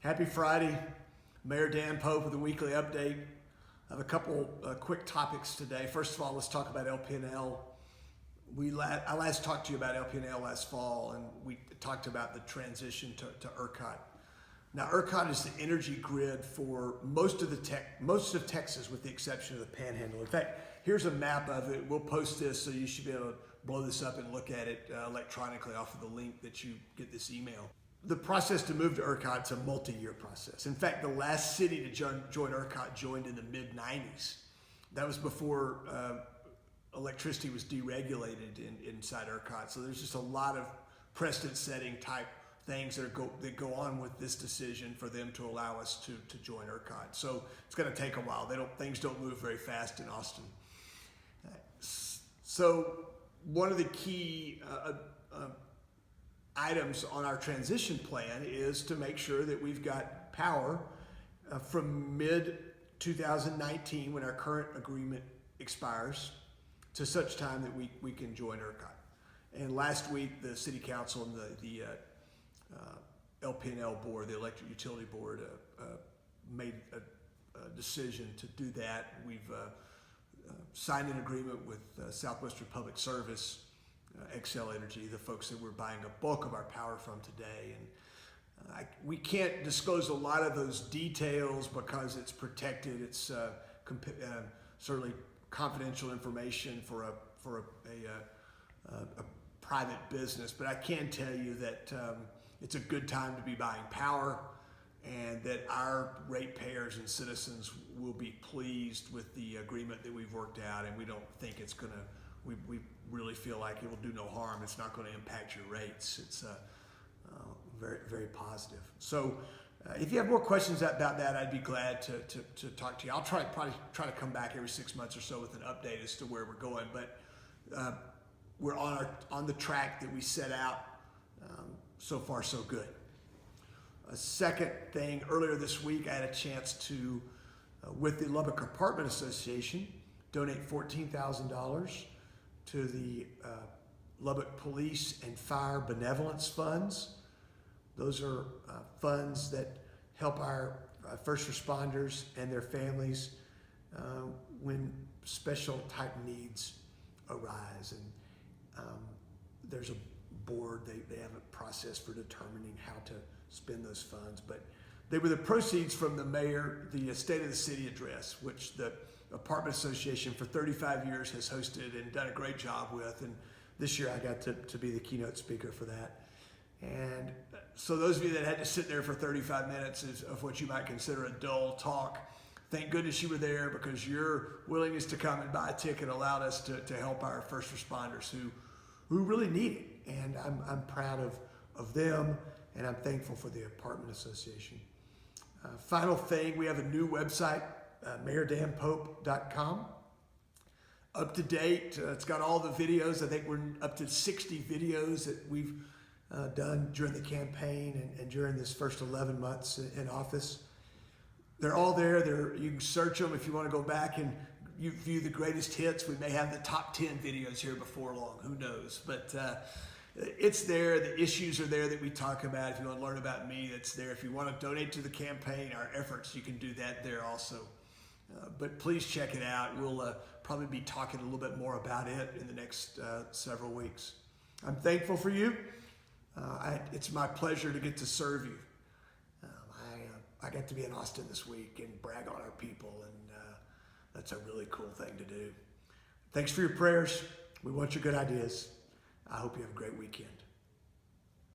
Happy Friday. Mayor Dan Pope with a weekly update. I have a couple quick topics today. First of all, let's talk about LP&L. I last talked to you about LP&L last fall, and we talked about the transition to ERCOT. Now, ERCOT is the energy grid for most of Texas, with the exception of the Panhandle. In fact, here's a map of it. We'll post this, so you should be able to blow this up and look at it electronically off of the link that you get this email. The process to move to ERCOT is a multi-year process. In fact, the last city to join ERCOT joined in the mid-90s. That was before electricity was deregulated inside ERCOT. So there's just a lot of precedent-setting type things that go on with this decision for them to allow us to join ERCOT. So it's going to take a while. Things don't move very fast in Austin. So one of the key items on our transition plan is to make sure that we've got power from mid-2019, when our current agreement expires, to such time that we can join ERCOT. And last week, the City Council and the LP&L board, the Electric Utility Board, made a decision to do that. We've signed an agreement with Southwestern Public Service, Xcel Energy, the folks that we're buying a bulk of our power from today. And we can't disclose a lot of those details because it's protected. It's certainly confidential information for a private business. But I can tell you that it's a good time to be buying power, and that our ratepayers and citizens will be pleased with the agreement that we've worked out. And we don't think it's going to. We really feel like it will do no harm. It's not going to impact your rates. It's very, very positive. So if you have more questions about that, I'd be glad to talk to you. I'll probably try to come back every 6 months or so with an update as to where we're going. But we're on the track that we set out. So far, so good. A second thing, earlier this week, I had a chance to, with the Lubbock Apartment Association, donate $14,000 to the Lubbock Police and Fire Benevolence Funds. Those are funds that help our first responders and their families when special type needs arise. And there's a board, they have a process for determining how to spend those funds. But they were the proceeds from the State of the City address, which the Apartment Association for 35 years has hosted and done a great job with. And this year I got to be the keynote speaker for that. And so those of you that had to sit there for 35 minutes of what you might consider a dull talk, thank goodness you were there, because your willingness to come and buy a ticket allowed us to help our first responders who really need it. And I'm proud of them, and I'm thankful for the Apartment Association. Final thing, we have a new website, mayordanpope.com. Up to date, it's got all the videos. I think we're up to 60 videos that we've done during the campaign and during this first 11 months in office. They're all there. You can search them if you want to go back and you view the greatest hits. We may have the top 10 videos here before long, who knows? But it's there. The issues are there that we talk about. If you want to learn about me, that's there. If you want to donate to the campaign, our efforts, you can do that there also. But please check it out. We'll probably be talking a little bit more about it in the next several weeks. I'm thankful for you. It's my pleasure to get to serve you. I got to be in Austin this week and brag on our people, and that's a really cool thing to do. Thanks for your prayers. We want your good ideas. I hope you have a great weekend.